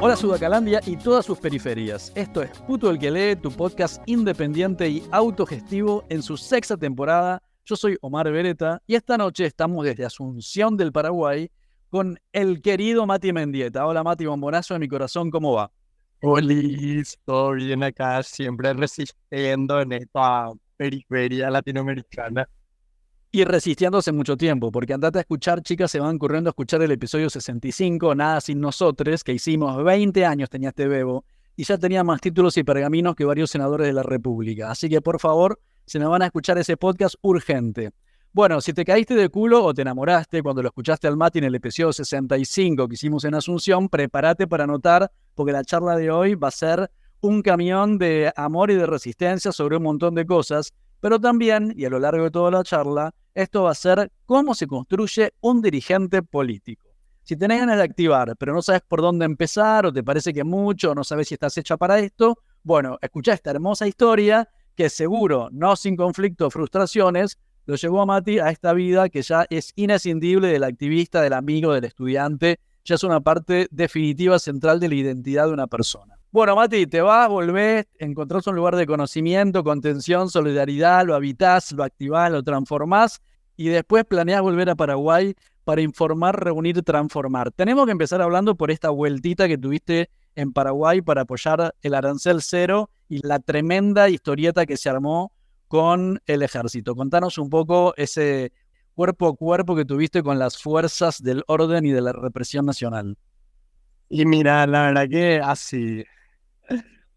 Hola Sudacalandia y todas sus periferias. Esto es Puto el que lee, tu podcast independiente y autogestivo en su sexta temporada. Yo soy Omar Beretta y esta noche estamos desde Asunción del Paraguay con el querido Mati Mendieta. Hola Mati, bombonazo de mi corazón, ¿cómo va? Hola, todo bien acá, siempre resistiendo en esta periferia latinoamericana. Y resistiendo hace mucho tiempo, porque andate a escuchar, chicas, se van corriendo a escuchar el episodio 65, Nada sin nosotros, que hicimos 20 años tenía este bebo, y ya tenía más títulos y pergaminos que varios senadores de la República. Así que, por favor, se me van a escuchar ese podcast urgente. Bueno, si te caíste de culo o te enamoraste cuando lo escuchaste al Mati en el episodio 65 que hicimos en Asunción, prepárate para anotar, porque la charla de hoy va a ser un camión de amor y de resistencia sobre un montón de cosas, pero también, y a lo largo de toda la charla, esto va a ser cómo se construye un dirigente político. Si tenés ganas de activar, pero no sabes por dónde empezar, o te parece que mucho, o no sabes si estás hecha para esto, bueno, escuchá esta hermosa historia que seguro, no sin conflicto o frustraciones, lo llevó a Mati a esta vida que ya es inescindible del activista, del amigo, del estudiante, ya es una parte definitiva central de la identidad de una persona. Bueno, Mati, te vas, volvés, encontrás un lugar de conocimiento, contención, solidaridad, lo habitás, lo activás, lo transformás y después planeás volver a Paraguay para informar, reunir, transformar. Tenemos que empezar hablando por esta vueltita que tuviste en Paraguay para apoyar el arancel cero y la tremenda historieta que se armó con el ejército. Contanos un poco ese cuerpo a cuerpo que tuviste con las fuerzas del orden y de la represión nacional. Y mira, la verdad que así,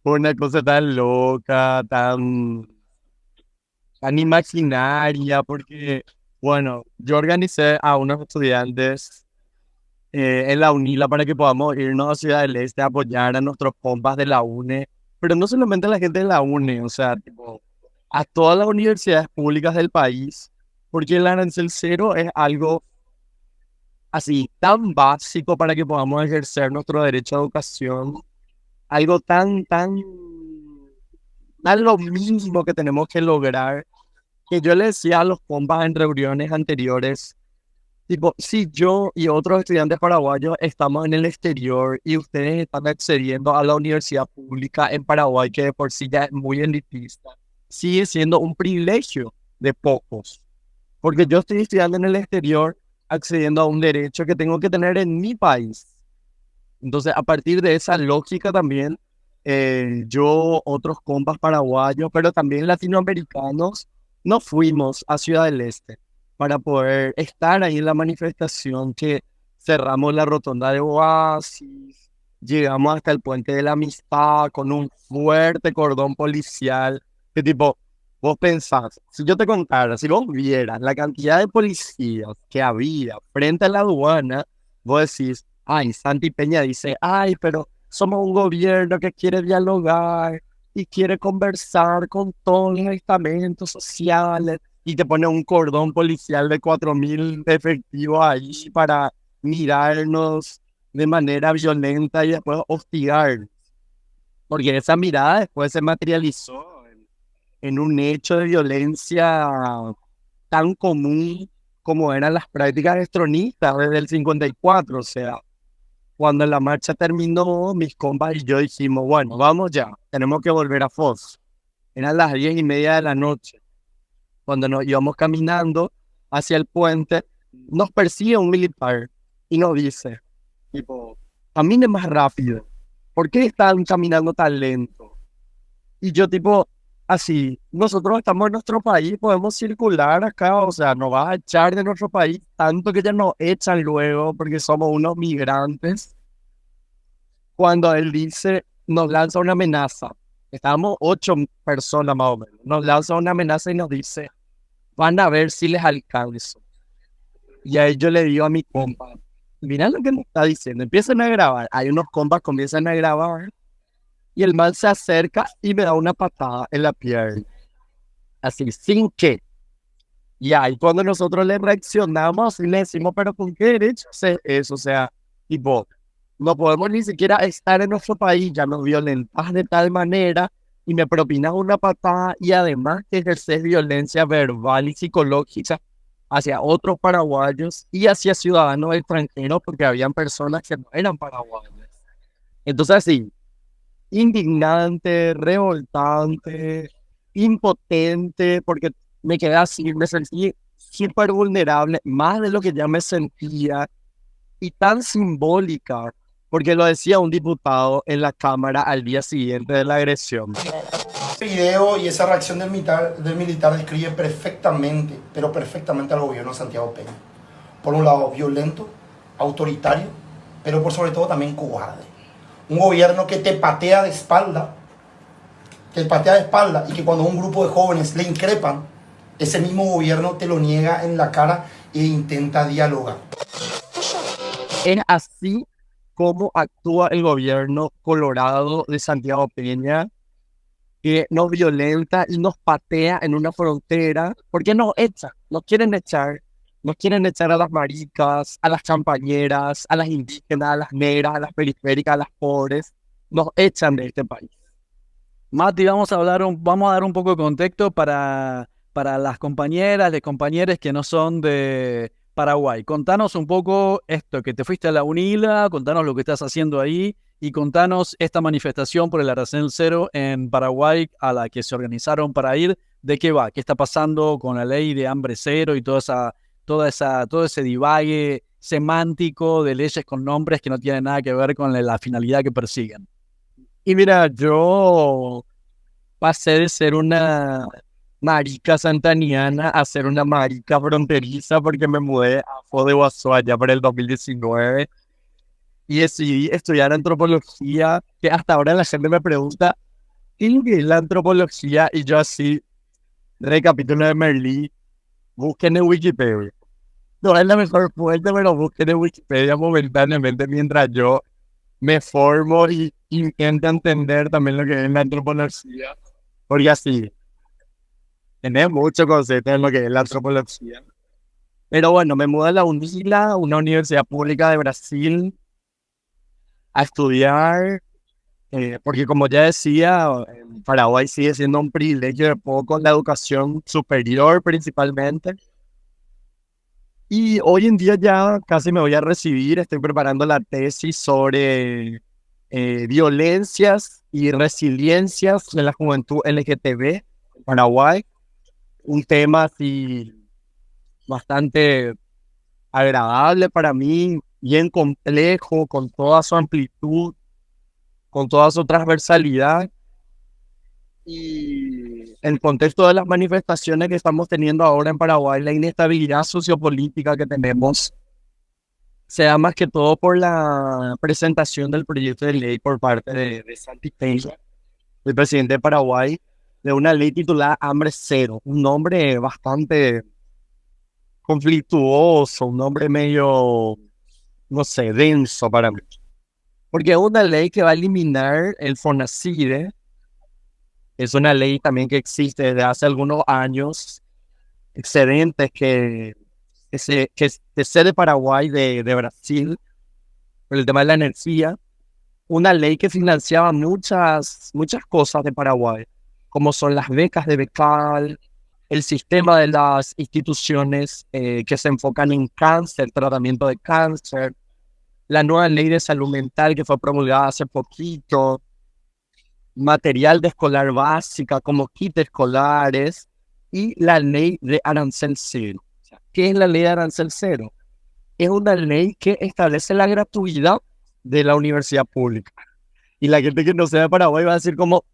fue una cosa tan loca, tan imaginaria, porque, bueno, yo organicé a unos estudiantes en la UNILA para que podamos irnos a Ciudad del Este a apoyar a nuestros compas de la UNE, pero no solamente a la gente de la UNE, o sea, tipo, a todas las universidades públicas del país, porque el arancel cero es algo así tan básico para que podamos ejercer nuestro derecho a educación, algo tan lo mismo que tenemos que lograr, que yo le decía a los compas en reuniones anteriores, tipo, si yo y otros estudiantes paraguayos estamos en el exterior y ustedes están accediendo a la universidad pública en Paraguay, que de por sí ya es muy elitista, sigue siendo un privilegio de pocos. Porque yo estoy estudiando en el exterior, accediendo a un derecho que tengo que tener en mi país. Entonces, a partir de esa lógica también, yo, otros compas paraguayos, pero también latinoamericanos, nos fuimos a Ciudad del Este para poder estar ahí en la manifestación que cerramos la rotonda de Oasis, llegamos hasta el Puente de la Amistad con un fuerte cordón policial, que tipo, vos pensás, si yo te contara, si vos vieras la cantidad de policías que había frente a la aduana, vos decís, ay, Santi Peña dice, ay, pero somos un gobierno que quiere dialogar y quiere conversar con todos los estamentos sociales y te pone un cordón policial de 4.000 efectivos ahí para mirarnos de manera violenta y después hostigar. Porque esa mirada después se materializó en un hecho de violencia tan común como eran las prácticas estronistas desde el 54. O sea, cuando la marcha terminó, mis compas y yo dijimos, bueno, vamos ya, tenemos que volver a Foz. Eran las 10:30 de la noche. Cuando nos íbamos caminando hacia el puente, nos persigue un militar y nos dice, tipo, camine más rápido. ¿Por qué están caminando tan lento? Y yo tipo, así, nosotros estamos en nuestro país, podemos circular acá, o sea, nos vas a echar de nuestro país, tanto que ya nos echan luego porque somos unos migrantes. Cuando él dice, nos lanza una amenaza, estábamos 8 personas más o menos, nos lanza una amenaza y nos dice, van a ver si les alcanzo. Y ahí yo le digo a mi compa, mira lo que me está diciendo, empiezan a grabar, hay unos compas que comienzan a grabar, y el man se acerca y me da una patada en la pierna, así, sin que. Y ahí cuando nosotros le reaccionamos y le decimos, pero ¿con qué derecho haces eso? O sea, tipo, no podemos ni siquiera estar en nuestro país, ya nos violentas de tal manera y me propinas una patada y además que ejerces violencia verbal y psicológica hacia otros paraguayos y hacia ciudadanos extranjeros porque habían personas que no eran paraguayos. Entonces, sí, indignante, revoltante, impotente, porque me quedé así, me sentí súper vulnerable, más de lo que ya me sentía, y tan simbólica, porque lo decía un diputado en la Cámara al día siguiente de la agresión. Ese video y esa reacción del militar describe perfectamente, pero perfectamente al gobierno de Santiago Peña. Por un lado, violento, autoritario, pero por sobre todo también cobarde. Un gobierno que te patea de espalda, y que cuando un grupo de jóvenes le increpan, ese mismo gobierno te lo niega en la cara e intenta dialogar. Es así como actúa el gobierno colorado de Santiago Peña, que nos violenta y nos patea en una frontera, porque nos echan, nos quieren echar a las maricas, a las campañeras, a las indígenas, a las negras, a las periféricas, a las pobres, nos echan de este país. Mati, vamos a dar un poco de contexto para las compañeras, los compañeros que no son de Paraguay. Contanos un poco esto, que te fuiste a la UNILA, contanos lo que estás haciendo ahí y contanos esta manifestación por el arancel cero en Paraguay a la que se organizaron para ir. ¿De qué va? ¿Qué está pasando con la ley de hambre cero y todo ese divague semántico de leyes con nombres que no tienen nada que ver con la finalidad que persiguen? Y mira, yo pasé de ser una marica santaniana a ser una marica fronteriza porque me mudé a Foz de Iguazú allá para el 2019 y decidí estudiar antropología, que hasta ahora la gente me pregunta, ¿qué es la antropología? Y yo así, recapítulo de Merlí, busquen en Wikipedia. No es la mejor fuente, pero busquen en Wikipedia momentáneamente mientras yo me formo y intento entender también lo que es la antropología. Porque así, tenés mucho concepto en lo que es la antropología. Pero bueno, me mudé a la UNILA, una universidad pública de Brasil, a estudiar, porque como ya decía, en Paraguay sigue siendo un privilegio de poco la educación superior principalmente. Y hoy en día ya casi me voy a recibir, estoy preparando la tesis sobre violencias y resiliencias de la juventud LGTB en Paraguay. Un tema así bastante agradable para mí, bien complejo, con toda su amplitud, con toda su transversalidad. Y el contexto de las manifestaciones que estamos teniendo ahora en Paraguay, la inestabilidad sociopolítica que tenemos, se da más que todo por la presentación del proyecto de ley por parte de Santi Peña, el presidente de Paraguay, de una ley titulada Hambre Cero, un nombre bastante conflictuoso, un nombre medio, no sé, denso para mí. Porque es una ley que va a eliminar el FONACIDE, es una ley también que existe desde hace algunos años, excedentes que sé de Paraguay, de Brasil, por el tema de la energía, una ley que financiaba muchas cosas de Paraguay, como son las becas de Becal, el sistema de las instituciones que se enfocan en cáncer, tratamiento de cáncer, la nueva ley de salud mental que fue promulgada hace poquito, material de escolar básica como kits escolares y la ley de arancel cero. ¿Qué es la ley de arancel cero? Es una ley que establece la gratuidad de la universidad pública. Y la gente que no sea de Paraguay va a decir como,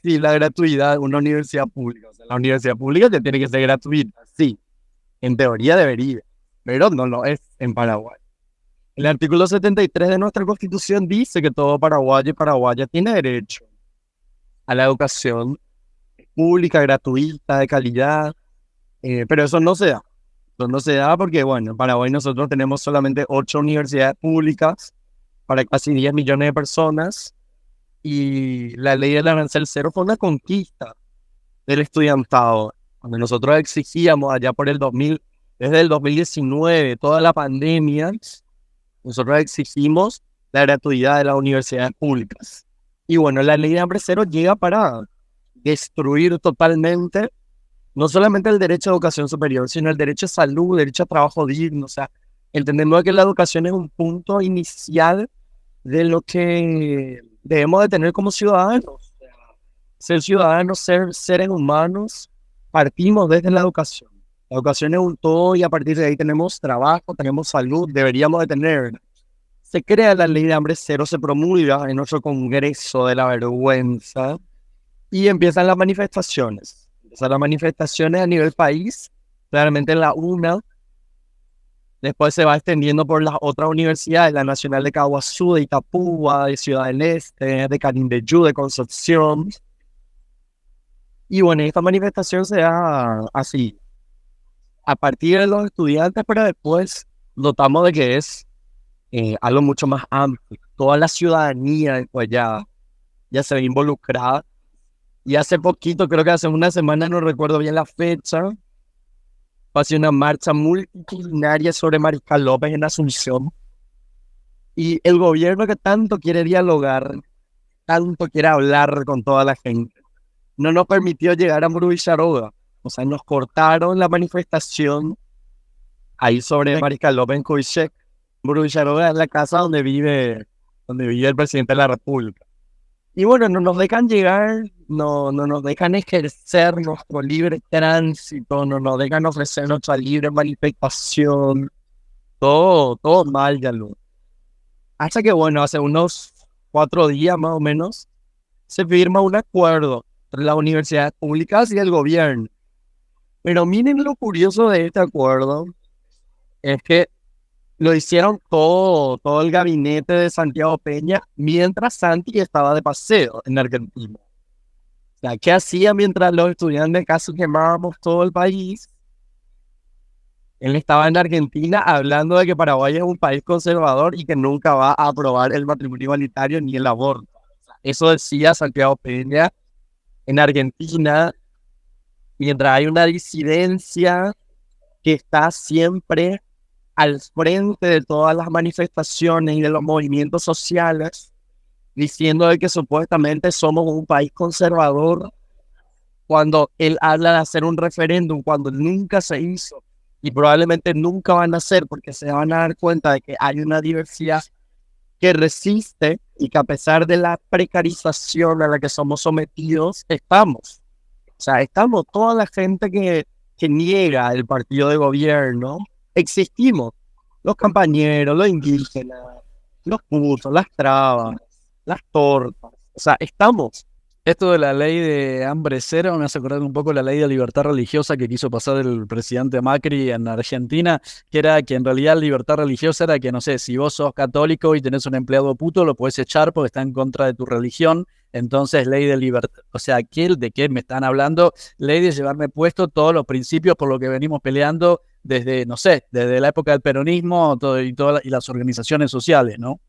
sí, la gratuidad de una universidad pública. O sea, la universidad pública te tiene que ser gratuita. Sí, en teoría debería, pero no lo es en Paraguay. El artículo 73 de nuestra Constitución dice que todo paraguayo y paraguaya tiene derecho a la educación pública, gratuita, de calidad, pero eso no se da. Eso no se da porque, bueno, en Paraguay nosotros tenemos solamente 8 universidades públicas para casi 10 millones de personas y la ley del arancel cero fue una conquista del estudiantado Cuando nosotros exigíamos allá por el 2000, desde el 2019, toda la pandemia, nosotros exigimos la gratuidad de las universidades públicas. Y bueno, la ley de hambre cero llega para destruir totalmente no solamente el derecho a educación superior, sino el derecho a salud, derecho a trabajo digno. O sea, entendemos que la educación es un punto inicial de lo que debemos de tener como ciudadanos. Ser ciudadanos, ser seres humanos, partimos desde la educación. La educación es un todo y a partir de ahí tenemos trabajo, tenemos salud, deberíamos de tener. Se crea la ley de hambre cero, se promulga en nuestro Congreso de la Vergüenza y empiezan las manifestaciones. Empiezan las manifestaciones a nivel país, claramente en la UNA. Después se va extendiendo por las otras universidades, la Nacional de Caguazú, de Itapúa, de Ciudad del Este, de Canindeyú, de Concepción. Y bueno, esta manifestación se da así, a partir de los estudiantes, pero después notamos de que es algo mucho más amplio. Toda la ciudadanía después ya se ve involucrada. Y hace poquito, creo que hace una semana, no recuerdo bien la fecha, pasó una marcha multitudinaria sobre Mariscal López en Asunción. Y el gobierno que tanto quiere dialogar, tanto quiere hablar con toda la gente, no nos permitió llegar a Murubicharoga. O sea, nos cortaron la manifestación ahí sobre Mariscal López en Coixet. Murubicharoga es la casa donde vive el presidente de la República. Y bueno, no nos dejan llegar, no nos dejan ejercer nuestro libre tránsito, no nos dejan ofrecer nuestra libre manifestación. Todo mal, ya lo. Hasta que bueno, hace unos 4 días más o menos, se firma un acuerdo entre las universidades públicas y el gobierno. Pero miren lo curioso de este acuerdo, es que lo hicieron todo el gabinete de Santiago Peña mientras Santi estaba de paseo en Argentina. O sea, ¿qué hacía mientras los estudiantes casi quemábamos todo el país? Él estaba en Argentina hablando de que Paraguay es un país conservador y que nunca va a aprobar el matrimonio igualitario ni el aborto. Eso decía Santiago Peña en Argentina, mientras hay una disidencia que está siempre al frente de todas las manifestaciones y de los movimientos sociales, diciendo de que supuestamente somos un país conservador, cuando él habla de hacer un referéndum, cuando nunca se hizo y probablemente nunca van a hacer, porque se van a dar cuenta de que hay una diversidad que resiste y que a pesar de la precarización a la que somos sometidos, estamos. O sea, estamos toda la gente que niega el partido de gobierno, existimos. Los compañeros, los indígenas, los putos, las trabas, las tortas. O sea, estamos. Esto de la ley de hambre cero me hace acordar un poco la ley de libertad religiosa que quiso pasar el presidente Macri en Argentina, que era que en realidad libertad religiosa era que, no sé, si vos sos católico y tenés un empleado puto, lo podés echar porque está en contra de tu religión. Entonces, ley de libertad. O sea, ¿de qué me están hablando? Ley de llevarme puesto todos los principios por lo que venimos peleando desde, no sé, desde la época del peronismo y las organizaciones sociales, ¿no?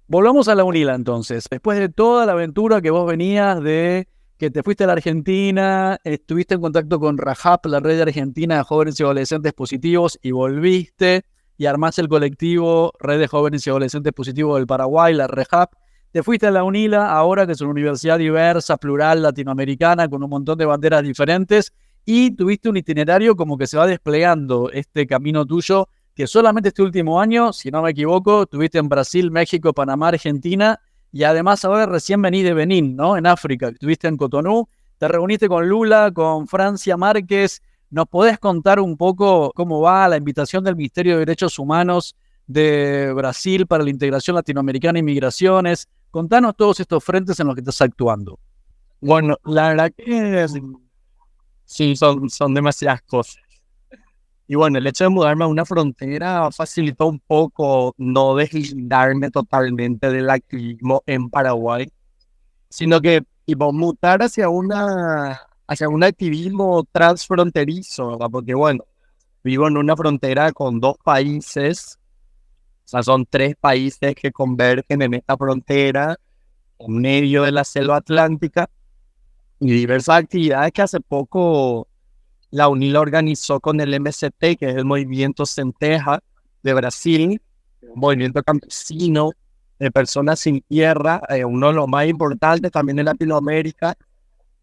Volvamos a la UNILA entonces. Después de toda la aventura que vos venías de que te fuiste a la Argentina, estuviste en contacto con RAJAP, la red argentina de jóvenes y adolescentes positivos, y volviste y armaste el colectivo Red de Jóvenes y Adolescentes Positivos del Paraguay, la REJAP. Te fuiste a la UNILA, ahora que es una universidad diversa, plural, latinoamericana, con un montón de banderas diferentes, y tuviste un itinerario como que se va desplegando este camino tuyo, que solamente este último año, si no me equivoco, estuviste en Brasil, México, Panamá, Argentina, y además ahora recién venís de Benín, ¿no? En África, estuviste en Cotonú, te reuniste con Lula, con Francia Márquez. ¿Nos podés contar un poco cómo va la invitación del Ministerio de Derechos Humanos de Brasil para la integración latinoamericana y migraciones? Contanos todos estos frentes en los que estás actuando. Bueno, la verdad que sí, son demasiadas cosas. Y bueno, el hecho de mudarme a una frontera facilitó un poco no deslindarme totalmente del activismo en Paraguay, sino que tipo, mutar hacia un activismo transfronterizo, ¿verdad? Porque bueno, vivo en una frontera con 2 países, o sea, son 3 países que convergen en esta frontera, en medio de la selva atlántica, y diversas actividades que hace poco La UNILA organizó con el MST, que es el Movimiento Centeja de Brasil, un movimiento campesino de personas sin tierra, uno de los más importantes también en Latinoamérica,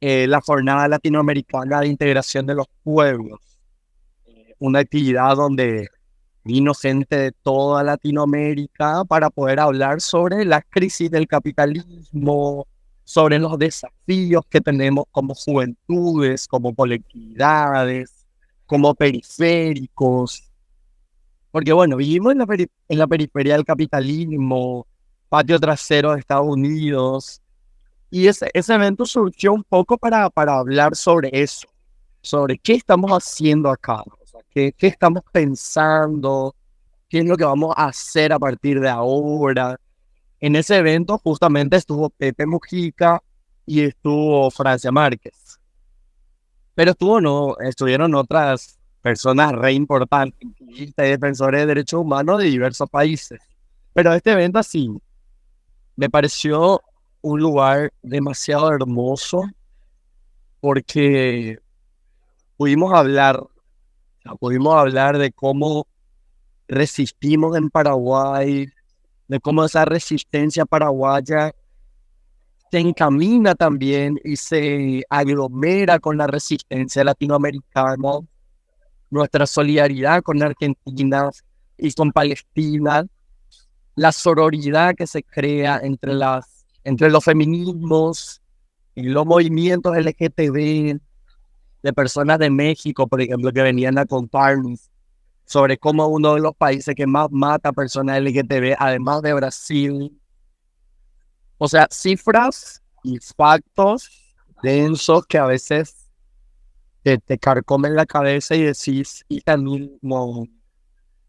la Jornada Latinoamericana de Integración de los Pueblos, una actividad donde vino gente de toda Latinoamérica para poder hablar sobre la crisis del capitalismo, sobre los desafíos que tenemos como juventudes, como colectividades, como periféricos. Porque bueno, vivimos en la periferia del capitalismo, patio trasero de Estados Unidos, y ese evento surgió un poco para hablar sobre eso, sobre qué estamos haciendo acá, o sea, qué estamos pensando, qué es lo que vamos a hacer a partir de ahora. En ese evento justamente estuvo Pepe Mujica y estuvo Francia Márquez. Pero estuvieron otras personas re importantes, activistas y defensores de derechos humanos de diversos países. Pero este evento así me pareció un lugar demasiado hermoso porque pudimos hablar, o sea, pudimos hablar de cómo resistimos en Paraguay, de cómo esa resistencia paraguaya se encamina también y se aglomera con la resistencia latinoamericana, nuestra solidaridad con Argentina y con Palestina, la sororidad que se crea entre los feminismos y los movimientos LGTB de personas de México, por ejemplo, que venían a contarnos sobre cómo uno de los países que más mata a personas LGTB, además de Brasil. O sea, cifras y factos densos que a veces te carcomen la cabeza y decís, y también como,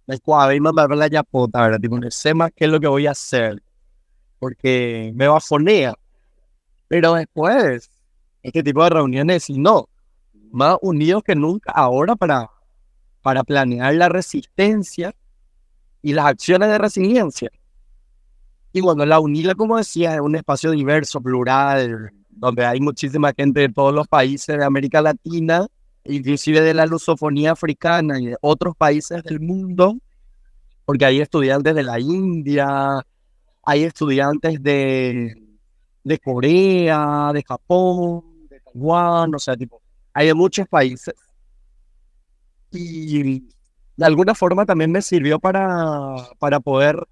me cuadra y me va a ver la yapota, ¿verdad? Tipo, no sé más qué es lo que voy a hacer, porque me bajonea. Pero después, este tipo de reuniones, y no, más unidos que nunca ahora para planear la resistencia y las acciones de resiliencia. Y bueno, la UNILA, como decía, es un espacio diverso, plural, donde hay muchísima gente de todos los países de América Latina, inclusive de la lusofonía africana y de otros países del mundo, porque hay estudiantes de la India, hay estudiantes de Corea, de Japón, de Taiwán, o sea, tipo, hay de muchos países. Y de alguna forma también me sirvió para poder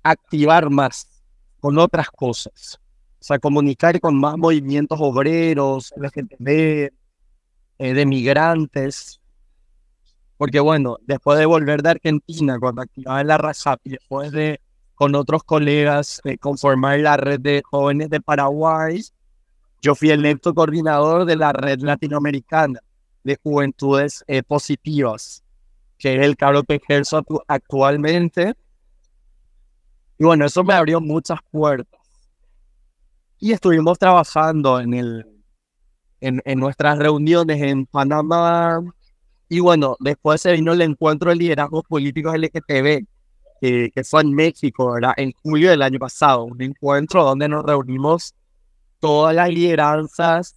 activar más con otras cosas. O sea, comunicar con más movimientos obreros, LGTB, de migrantes. Porque bueno, después de volver de Argentina, cuando activaba en la RASAP, y después de con otros colegas conformar la red de jóvenes de Paraguay, yo fui electo coordinador de la red latinoamericana de juventudes positivas, que es el cargo que ejerzo actualmente. Y bueno, eso me abrió muchas puertas. Y estuvimos trabajando en nuestras reuniones en Panamá. Y bueno, después se vino el encuentro de liderazgos políticos LGTB, que fue en México, ¿verdad? En julio del año pasado. Un encuentro donde nos reunimos todas las lideranzas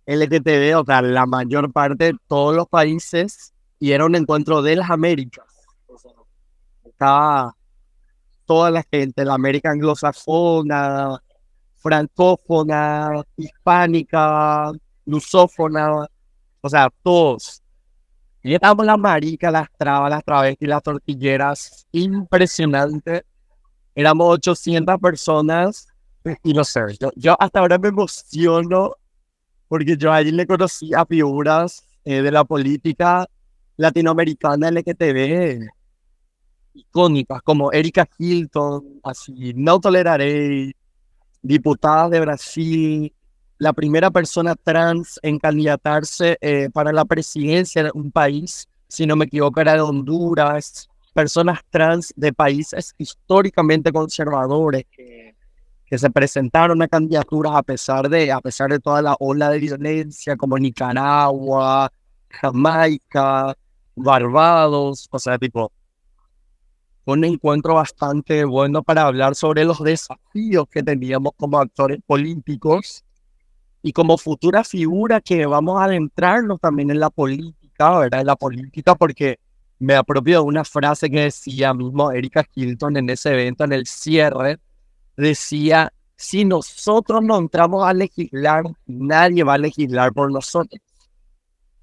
LGTB, o sea, la mayor parte de todos los países. Y era un encuentro de las Américas. O sea, estaba toda la gente, la América anglosajona, francófona, hispánica, lusófona, o sea, todos. Y estábamos las maricas, las trabas, las travestis, las tortilleras, impresionante. Éramos 800 personas y no sé, yo hasta ahora me emociono porque yo allí le conocí a figuras de la política latinoamericana LGTB icónicas como Erika Hilton, así, No Toleraré, diputada de Brasil, la primera persona trans en candidatarse para la presidencia de un país, si no me equivoco, era de Honduras, personas trans de países históricamente conservadores que se presentaron a candidaturas a pesar de toda la ola de violencia, como Nicaragua, Jamaica, Barbados, o sea, tipo, un encuentro bastante bueno para hablar sobre los desafíos que teníamos como actores políticos Y como futura figura que vamos a adentrarnos también en la política, ¿verdad? En la política porque me apropio de una frase que decía mismo Erika Hilton en ese evento, en el cierre, decía, si nosotros no entramos a legislar, nadie va a legislar por nosotros.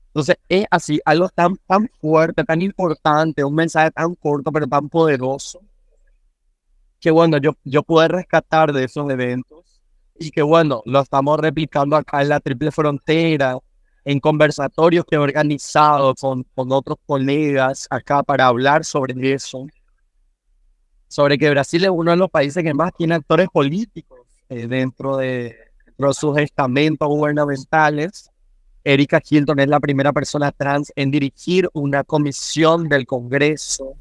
Entonces es así, algo tan fuerte, tan importante, un mensaje tan corto pero tan poderoso, que bueno, yo pude rescatar de esos eventos y que bueno, lo estamos replicando acá en la Triple Frontera, en conversatorios que he organizado con otros colegas acá para hablar sobre eso, sobre que Brasil es uno de los países que más tiene actores políticos dentro de sus estamentos gubernamentales. Erika Hilton es la primera persona trans en dirigir una comisión del Congreso,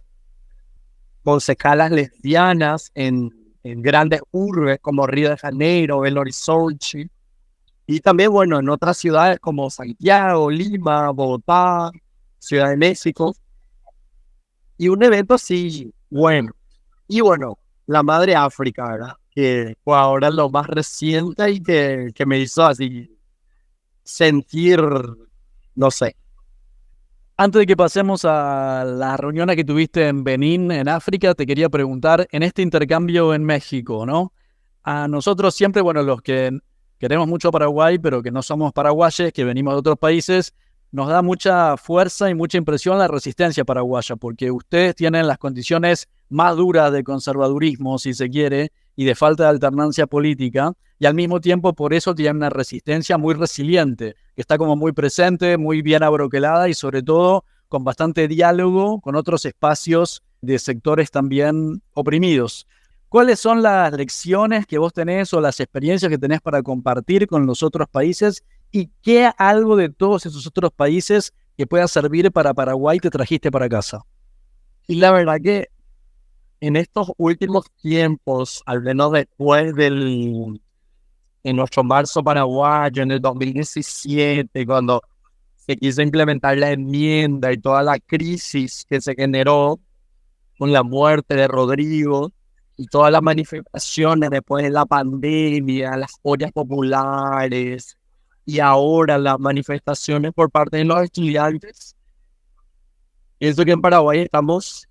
concejalas lesbianas en grandes urbes como Río de Janeiro, Belo Horizonte, y también, bueno, en otras ciudades como Santiago, Lima, Bogotá, Ciudad de México, y un evento así, bueno, y bueno, la Madre África, ¿verdad? Que fue ahora lo más reciente y que me hizo así sentir, no sé. Antes de que pasemos a las reuniones que tuviste en Benín, en África, te quería preguntar, en este intercambio en México, ¿no? A nosotros siempre, bueno, los que queremos mucho a Paraguay, pero que no somos paraguayes, que venimos de otros países, nos da mucha fuerza y mucha impresión la resistencia paraguaya, porque ustedes tienen las condiciones más duras de conservadurismo, si se quiere, y de falta de alternancia política, y al mismo tiempo por eso tienen una resistencia muy resiliente, que está como muy presente, muy bien abroquelada y sobre todo con bastante diálogo con otros espacios de sectores también oprimidos. ¿Cuáles son las lecciones que vos tenés o las experiencias que tenés para compartir con los otros países y qué algo de todos esos otros países que pueda servir para Paraguay te trajiste para casa? Y la verdad que en estos últimos tiempos, al menos después en nuestro marzo paraguayo, en el 2017, cuando se quiso implementar la enmienda y toda la crisis que se generó con la muerte de Rodrigo y todas las manifestaciones después de la pandemia, las ollas populares y ahora las manifestaciones por parte de los estudiantes, pienso que en Paraguay estamos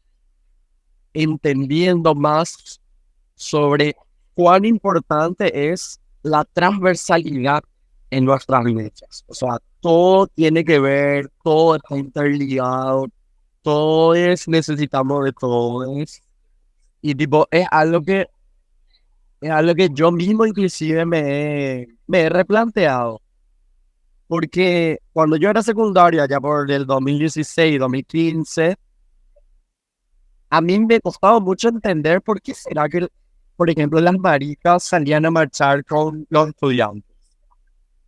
entendiendo más sobre cuán importante es la transversalidad en nuestras vidas. O sea, todo tiene que ver, todo está interligado, todos necesitamos de todos. Y tipo, es algo que yo mismo inclusive me he replanteado. Porque cuando yo era secundaria, ya por el 2016, 2015, a mí me costaba mucho entender por qué será que, por ejemplo, las maricas salían a marchar con los estudiantes.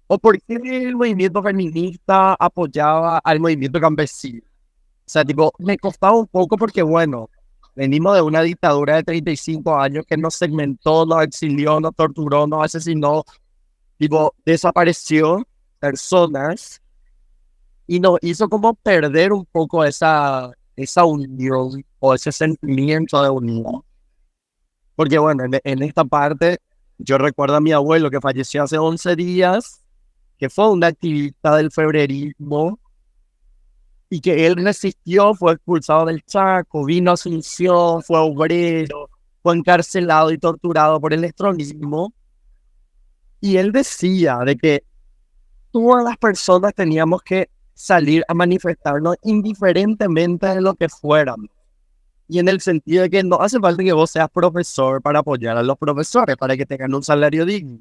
O por qué el movimiento feminista apoyaba al movimiento campesino. O sea, tipo, me costaba un poco porque, bueno, venimos de una dictadura de 35 años que nos segmentó, nos exilió, nos torturó, nos asesinó, tipo, desapareció personas y nos hizo como perder un poco esa unión o ese sentimiento de unión. Porque bueno, en esta parte yo recuerdo a mi abuelo que falleció hace 11 días, que fue un activista del febrerismo y que él resistió, fue expulsado del Chaco, vino a Asunción, fue obrero, fue encarcelado y torturado por el estronismo. Y él decía de que todas las personas teníamos que salir a manifestarnos indiferentemente de lo que fuéramos. Y en el sentido de que no hace falta que vos seas profesor para apoyar a los profesores, para que tengan un salario digno.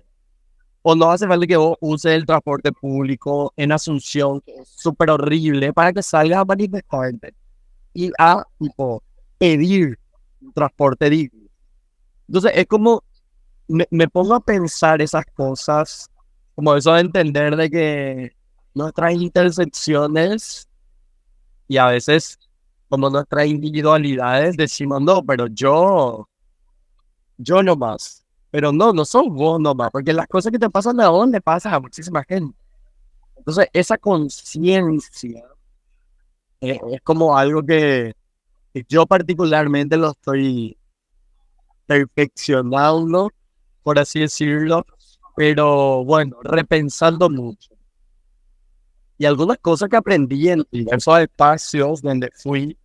O no hace falta que vos uses el transporte público en Asunción, que es súper horrible, para que salgas a manifestarte y a tipo, pedir un transporte digno. Entonces es como, me pongo a pensar esas cosas, como eso de entender de que nuestras intersecciones y a veces como nuestras individualidades decimos, no, pero yo nomás. Pero no sos vos nomás, porque las cosas que te pasan a vos le pasan a muchísima gente. Entonces, esa conciencia es como algo que yo particularmente lo estoy perfeccionando, por así decirlo, Pero bueno, repensando mucho. Y algunas cosas que aprendí en diversos espacios donde fui,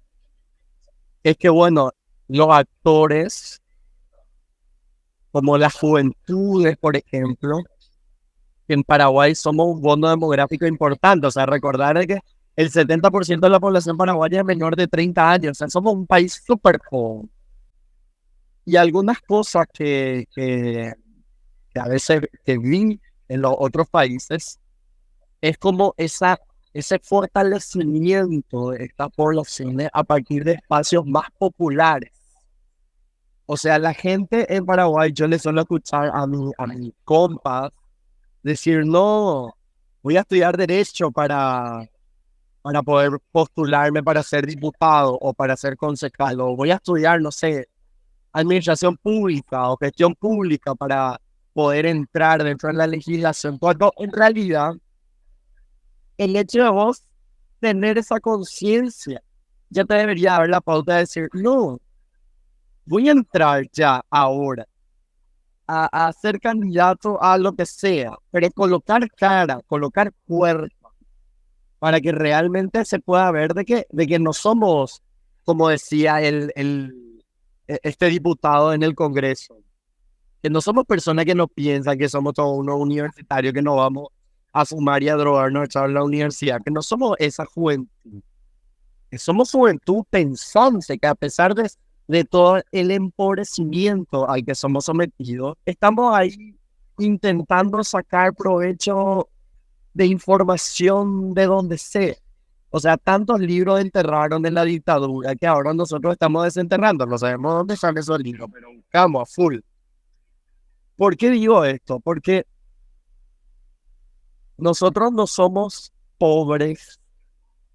es que bueno, los actores, como las juventudes, por ejemplo, en Paraguay somos un bono demográfico importante. O sea, recordar de que el 70% de la población paraguaya es menor de 30 años. O sea, somos un país súper joven. Y algunas cosas que a veces que vi en los otros países es como ese fortalecimiento de estas poblaciones a partir de espacios más populares. O sea, la gente en Paraguay, yo le suelo escuchar a mi compas decir, no, voy a estudiar derecho para poder postularme para ser diputado o para ser concejal, o voy a estudiar, no sé, administración pública o gestión pública para poder entrar dentro de la legislación, cuando en realidad el hecho de vos tener esa conciencia ya te debería dar la pauta de decir, no, voy a entrar ya ahora a ser candidato a lo que sea, pero colocar cara, colocar cuerpo, para que realmente se pueda ver de que no somos, como decía este diputado en el Congreso, que no somos personas que no piensan que somos todos unos universitarios, que no vamos a fumar y a drogarnos en la universidad, que no somos esa juventud, que somos juventud pensante, que a pesar de todo el empobrecimiento al que somos sometidos, estamos ahí intentando sacar provecho de información de donde sea. O sea, tantos libros enterraron en la dictadura que ahora nosotros estamos desenterrando. No sabemos dónde están esos libros, pero buscamos a full. ¿Por qué digo esto? Porque nosotros no somos pobres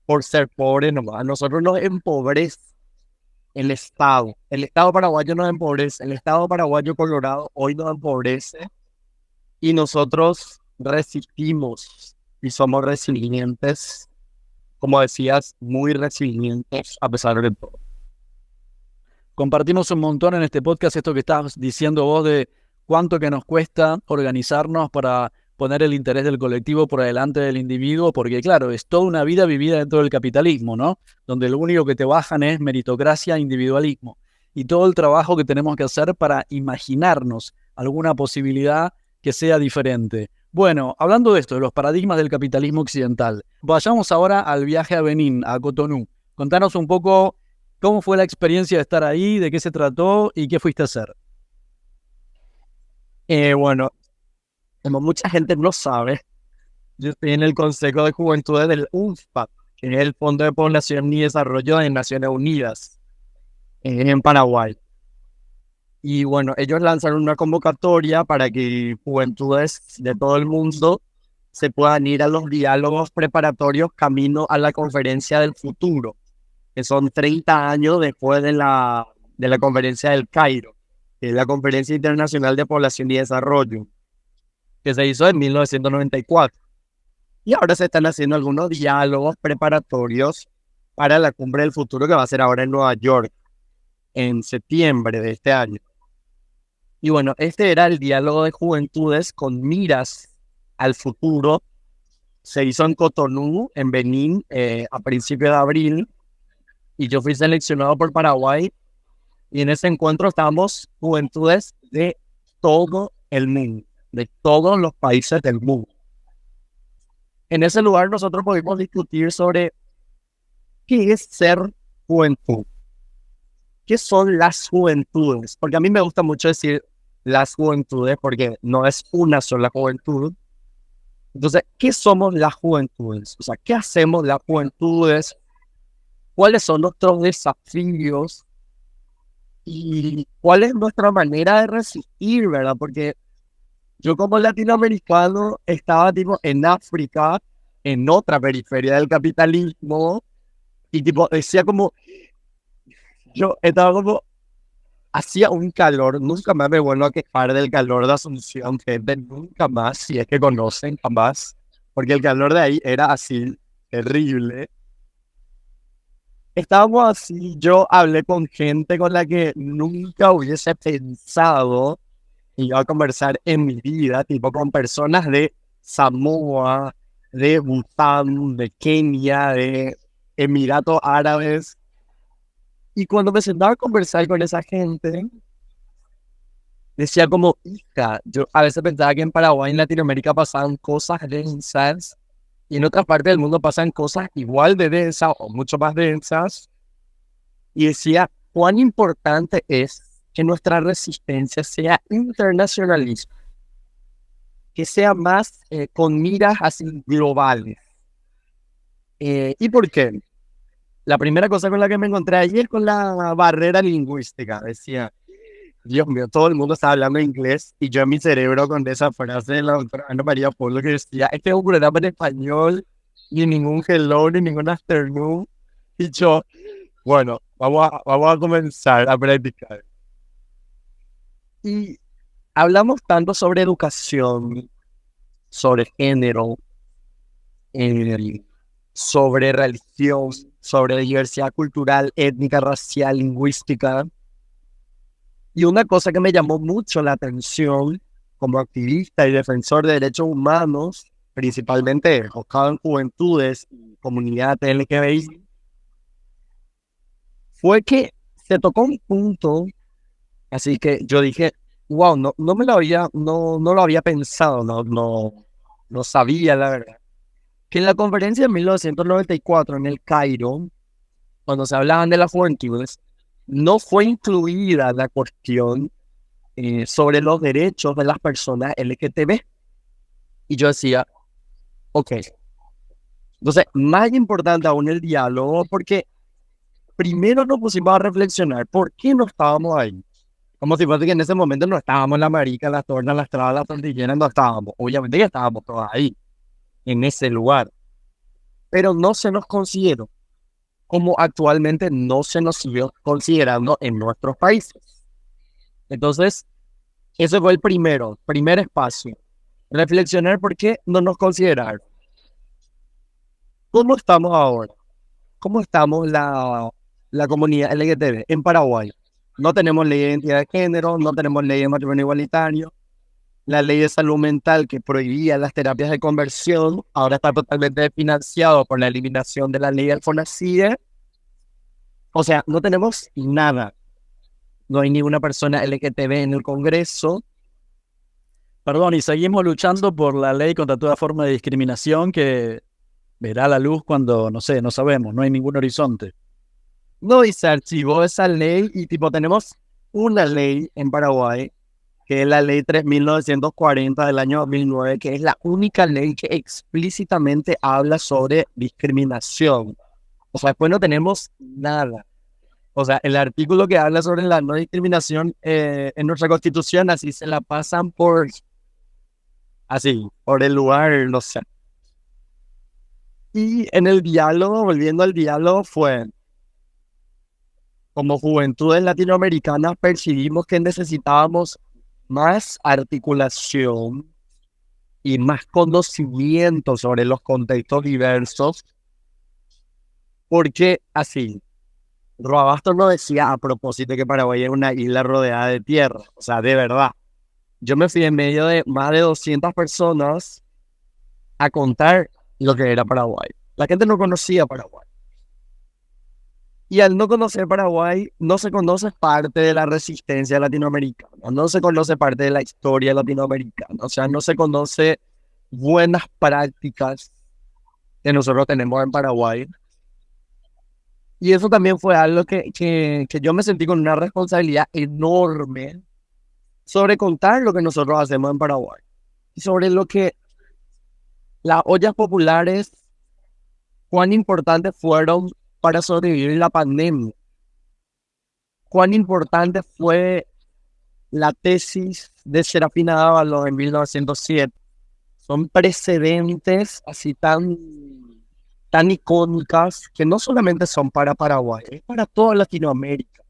por ser pobres nomás. Nosotros nos empobrece el Estado. El Estado paraguayo nos empobrece. El Estado paraguayo colorado hoy nos empobrece. Y nosotros resistimos y somos resilientes, como decías, muy resilientes a pesar de todo. Compartimos un montón en este podcast esto que estás diciendo vos de cuánto que nos cuesta organizarnos para poner el interés del colectivo por delante del individuo, porque claro, es toda una vida vivida dentro del capitalismo, ¿no? Donde lo único que te bajan es meritocracia e individualismo. Y todo el trabajo que tenemos que hacer para imaginarnos alguna posibilidad que sea diferente. Bueno, hablando de esto, de los paradigmas del capitalismo occidental, vayamos ahora al viaje a Benín, a Cotonú. Contanos un poco cómo fue la experiencia de estar ahí, de qué se trató y qué fuiste a hacer. Bueno, como mucha gente no sabe, yo estoy en el Consejo de Juventudes del UNFPA, que es el Fondo de Población y Desarrollo de Naciones Unidas, en Paraguay. Y bueno, ellos lanzaron una convocatoria para que juventudes de todo el mundo se puedan ir a los diálogos preparatorios camino a la Conferencia del Futuro, que son 30 años después de la Conferencia del Cairo, que es la Conferencia Internacional de Población y Desarrollo, que se hizo en 1994. Y ahora se están haciendo algunos diálogos preparatorios para la Cumbre del Futuro, que va a ser ahora en Nueva York, en septiembre de este año. Y bueno, este era el diálogo de juventudes con miras al futuro. Se hizo en Cotonú, en Benín, a principios de abril. Y yo fui seleccionado por Paraguay. Y en ese encuentro estábamos juventudes de todo el mundo, de todos los países del mundo. En ese lugar nosotros pudimos discutir sobre qué es ser juventud. ¿Qué son las juventudes? Porque a mí me gusta mucho decir las juventudes porque no es una sola juventud. Entonces, ¿qué somos las juventudes? O sea, ¿qué hacemos las juventudes? ¿Cuáles son nuestros desafíos? ¿Y cuál es nuestra manera de resistir, verdad? Porque yo como latinoamericano estaba tipo en África, en otra periferia del capitalismo, y tipo decía como, yo estaba como, hacía un calor, nunca más me vuelvo a quejar del calor de Asunción, gente, nunca más, si es que conocen, jamás, porque el calor de ahí era así, terrible. Estábamos así, yo hablé con gente con la que nunca hubiese pensado iba a conversar en mi vida, tipo con personas de Samoa, de Bután, de Kenia, de Emiratos Árabes. Y cuando me sentaba a conversar con esa gente, decía como, hija, yo a veces pensaba que en Paraguay, en Latinoamérica pasaban cosas densas y en otras partes del mundo pasan cosas igual de densas o mucho más densas. Y decía, cuán importante es que nuestra resistencia sea internacionalista, que sea más con miras así globales. ¿Y por qué? La primera cosa con la que me encontré ayer con la barrera lingüística. Decía, Dios mío, todo el mundo estaba hablando inglés y yo en mi cerebro con esa frase de la doctora Ana María Polo que decía, este es un programa en español y ningún hello ni ningún afternoon. Y yo, bueno, vamos a comenzar a practicar. Y hablamos tanto sobre educación, sobre género, eh, sobre religión, sobre diversidad cultural, étnica, racial, lingüística. Y una cosa que me llamó mucho la atención como activista y defensor de derechos humanos, principalmente enfocado en juventudes y comunidad LGBTI, fue que se tocó un punto, así que yo dije, wow, no me lo había, no lo había pensado, no sabía la verdad, que en la conferencia de 1994 en el Cairo, cuando se hablaban de las juventudes, no fue incluida la cuestión sobre los derechos de las personas LGTB. Y yo decía, ok, entonces más importante aún el diálogo, porque primero nos pusimos a reflexionar por qué no estábamos ahí. Como si fuese que en ese momento no estábamos en la marica, las tornas, las trabas, las tortilleras, no estábamos. Obviamente que estábamos todos ahí, en ese lugar. Pero no se nos consideró como actualmente no se nos siguió considerando en nuestros países. Entonces, ese fue el primer espacio. Reflexionar por qué no nos consideraron. ¿Cómo estamos ahora? ¿Cómo estamos la comunidad LGTB en Paraguay? No tenemos ley de identidad de género, no tenemos ley de matrimonio igualitario. La ley de salud mental que prohibía las terapias de conversión ahora está totalmente financiado por la eliminación de la ley del FONACIE. O sea, no tenemos nada. No hay ninguna persona LGTB en el Congreso. Perdón, y seguimos luchando por la ley contra toda forma de discriminación que verá la luz cuando, no sé, no sabemos, no hay ningún horizonte. No, y se archivó esa ley y tipo tenemos una ley en Paraguay, que es la ley 3940 del año 2009, que es la única ley que explícitamente habla sobre discriminación. O sea, después no tenemos nada. O sea, el artículo que habla sobre la no discriminación en nuestra constitución, así se la pasan por el lugar, no sé. Y en el diálogo, volviendo al diálogo, fue, como juventudes latinoamericanas, percibimos que necesitábamos más articulación y más conocimiento sobre los contextos diversos, porque así, Roabasto no decía a propósito que Paraguay es una isla rodeada de tierra, o sea, de verdad. Yo me fui en medio de más de 200 personas a contar lo que era Paraguay. La gente no conocía Paraguay. Y al no conocer Paraguay, no se conoce parte de la resistencia latinoamericana, no se conoce parte de la historia latinoamericana, o sea, no se conoce buenas prácticas que nosotros tenemos en Paraguay. Y eso también fue algo que yo me sentí con una responsabilidad enorme sobre contar lo que nosotros hacemos en Paraguay. Y sobre lo que las ollas populares, cuán importantes fueron para sobrevivir la pandemia. Cuán importante fue la tesis de Serafina Dávalos en 1907. Son precedentes así tan icónicas que no solamente son para Paraguay, es para toda Latinoamérica.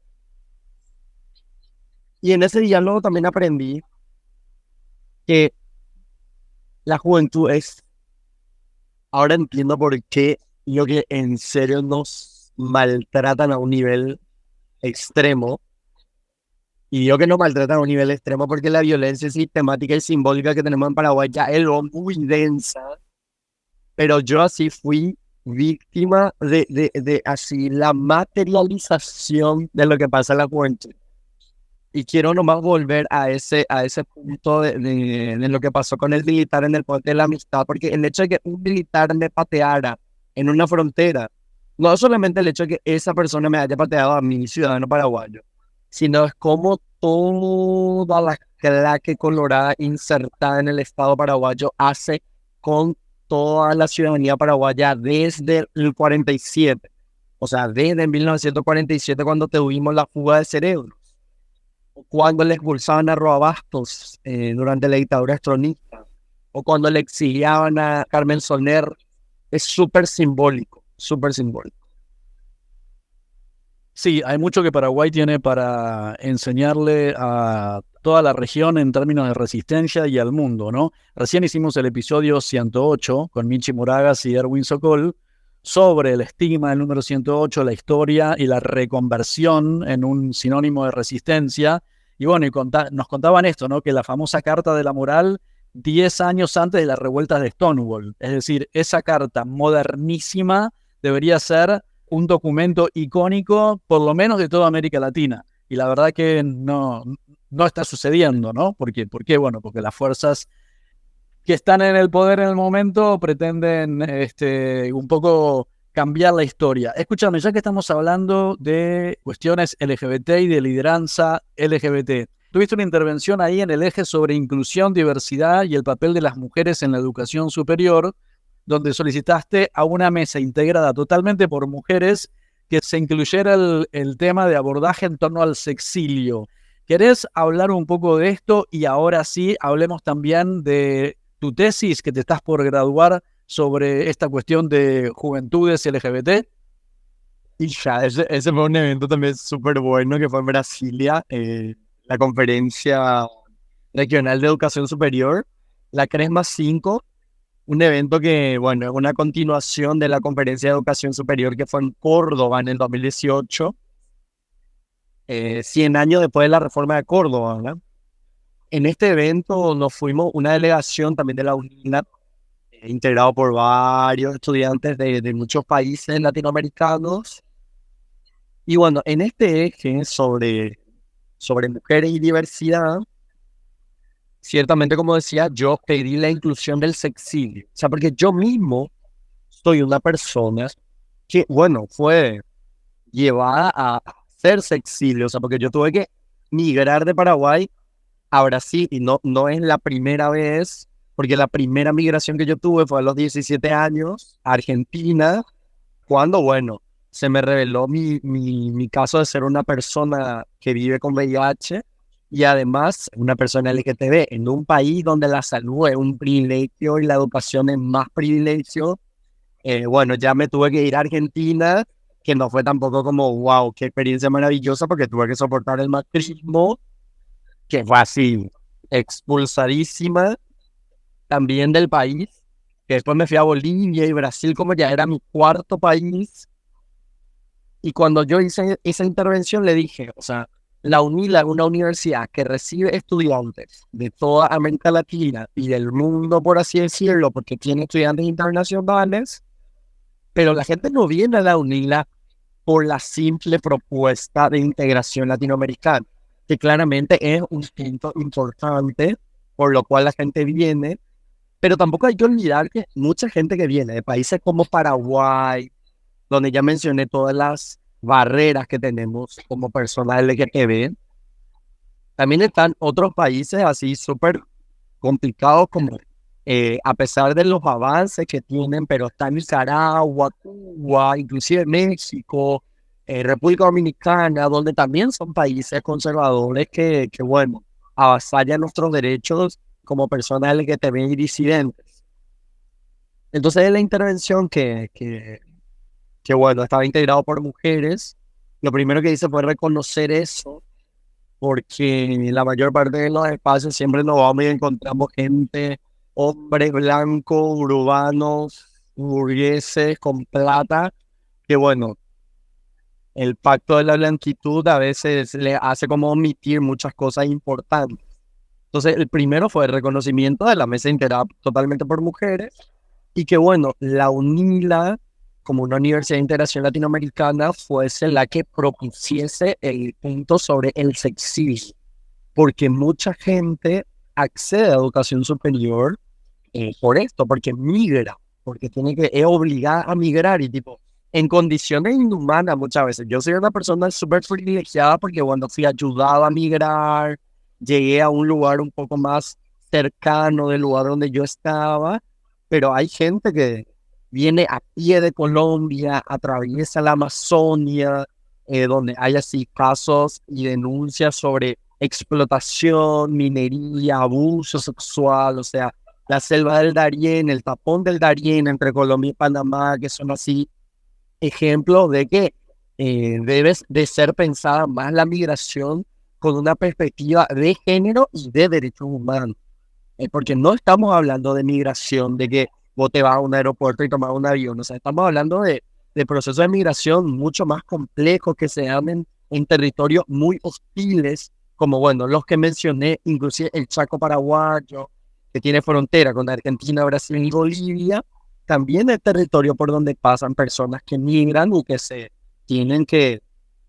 Y en ese diálogo también aprendí que la juventud ahora entiendo por qué yo que en serio nos maltratan a un nivel extremo. Y digo que nos maltratan a un nivel extremo porque la violencia sistemática y simbólica que tenemos en Paraguay ya es lo muy densa, pero yo así fui víctima de así la materialización de lo que pasa en la juventud. Y quiero nomás volver a ese punto de lo que pasó con el militar en el puente de la amistad, porque el hecho de que un militar me pateara en una frontera, no es solamente el hecho de que esa persona me haya pateado a mi ciudadano paraguayo, sino es como toda la claque colorada insertada en el Estado paraguayo hace con toda la ciudadanía paraguaya desde el 47, o sea, desde 1947 cuando tuvimos la fuga de cerebros, o cuando le expulsaban a Roabastos durante la dictadura estronista, o cuando le exiliaban a Carmen Soler. Es súper simbólico, súper simbólico. Sí, hay mucho que Paraguay tiene para enseñarle a toda la región en términos de resistencia y al mundo, ¿no? Recién hicimos el episodio 108 con Michi Moragas y Erwin Sokol sobre el estigma del número 108, la historia y la reconversión en un sinónimo de resistencia. Y bueno, nos contaban esto, ¿no? Que la famosa Carta de la Moral, 10 años antes de las revueltas de Stonewall. Es decir, esa carta modernísima debería ser un documento icónico, por lo menos de toda América Latina. Y la verdad que no está sucediendo, ¿no? ¿Por qué? Bueno, porque las fuerzas que están en el poder en el momento pretenden un poco cambiar la historia. Escúchame, ya que estamos hablando de cuestiones LGBT y de lideranza LGBT, tuviste una intervención ahí en el eje sobre inclusión, diversidad y el papel de las mujeres en la educación superior, donde solicitaste a una mesa integrada totalmente por mujeres que se incluyera el tema de abordaje en torno al sexilio. ¿Querés hablar un poco de esto? Y ahora sí, hablemos también de tu tesis que te estás por graduar sobre esta cuestión de juventudes LGBT. Y ya, ese fue un evento también súper bueno que fue en Brasilia, la conferencia regional de educación superior, la CRESMA 5, un evento que, bueno, es una continuación de la conferencia de educación superior que fue en Córdoba en el 2018, 100 años después de la reforma de Córdoba, ¿verdad? En este evento nos fuimos una delegación también de la UNILAT, integrado por varios estudiantes de muchos países latinoamericanos. Y bueno, en este eje sobre mujeres y diversidad, ciertamente, como decía, yo pedí la inclusión del sexilio. O sea, porque yo mismo soy una persona que, bueno, fue llevada a ser sexilio. O sea, porque yo tuve que migrar de Paraguay a Brasil y no es la primera vez, porque la primera migración que yo tuve fue a los 17 años a Argentina, cuando, bueno, se me reveló mi caso de ser una persona que vive con VIH y además una persona LGTB en un país donde la salud es un privilegio y la educación es más privilegio. Bueno, ya me tuve que ir a Argentina, que no fue tampoco como, wow, qué experiencia maravillosa, porque tuve que soportar el macrismo, que fue así, expulsadísima también del país, que después me fui a Bolivia y Brasil como ya era mi cuarto país. Y cuando yo hice esa intervención le dije, o sea, la UNILA es una universidad que recibe estudiantes de toda América Latina y del mundo, por así decirlo, porque tiene estudiantes internacionales, pero la gente no viene a la UNILA por la simple propuesta de integración latinoamericana, que claramente es un punto importante por lo cual la gente viene, pero tampoco hay que olvidar que mucha gente que viene de países como Paraguay, donde ya mencioné todas las barreras que tenemos como personas LGTB, también están otros países así súper complicados como, a pesar de los avances que tienen, pero está Nicaragua, Cuba, inclusive México, República Dominicana, donde también son países conservadores que bueno, avasallan nuestros derechos como personas LGTB y disidentes. Entonces, en la intervención que bueno, estaba integrado por mujeres, lo primero que hice fue reconocer eso, porque en la mayor parte de los espacios siempre nos vamos y encontramos gente, hombres blancos, urbanos, burgueses, con plata, que bueno, el pacto de la blanquitud a veces le hace como omitir muchas cosas importantes. Entonces, el primero fue el reconocimiento de la mesa integrada totalmente por mujeres y que, bueno, la UNILA, como una universidad de integración latinoamericana, fuese la que propusiese el punto sobre el sexismo, porque mucha gente accede a educación superior por esto, porque migra, porque es obligada a migrar y tipo, en condiciones inhumanas muchas veces. Yo soy una persona súper privilegiada porque cuando fui ayudado a migrar, llegué a un lugar un poco más cercano del lugar donde yo estaba, pero hay gente que viene a pie de Colombia, atraviesa la Amazonia, donde hay así casos y denuncias sobre explotación, minería, abuso sexual, o sea, la selva del Darién, el tapón del Darién entre Colombia y Panamá, que son así ejemplos de que debe de ser pensada más la migración con una perspectiva de género y de derechos humanos. Porque no estamos hablando de migración, de que vos te vas a un aeropuerto y tomas un avión, o sea, estamos hablando de procesos de migración mucho más complejos que se dan en territorios muy hostiles, como bueno, los que mencioné, inclusive el Chaco paraguayo, que tiene frontera con Argentina, Brasil y Bolivia, también es territorio por donde pasan personas que migran y que se tienen que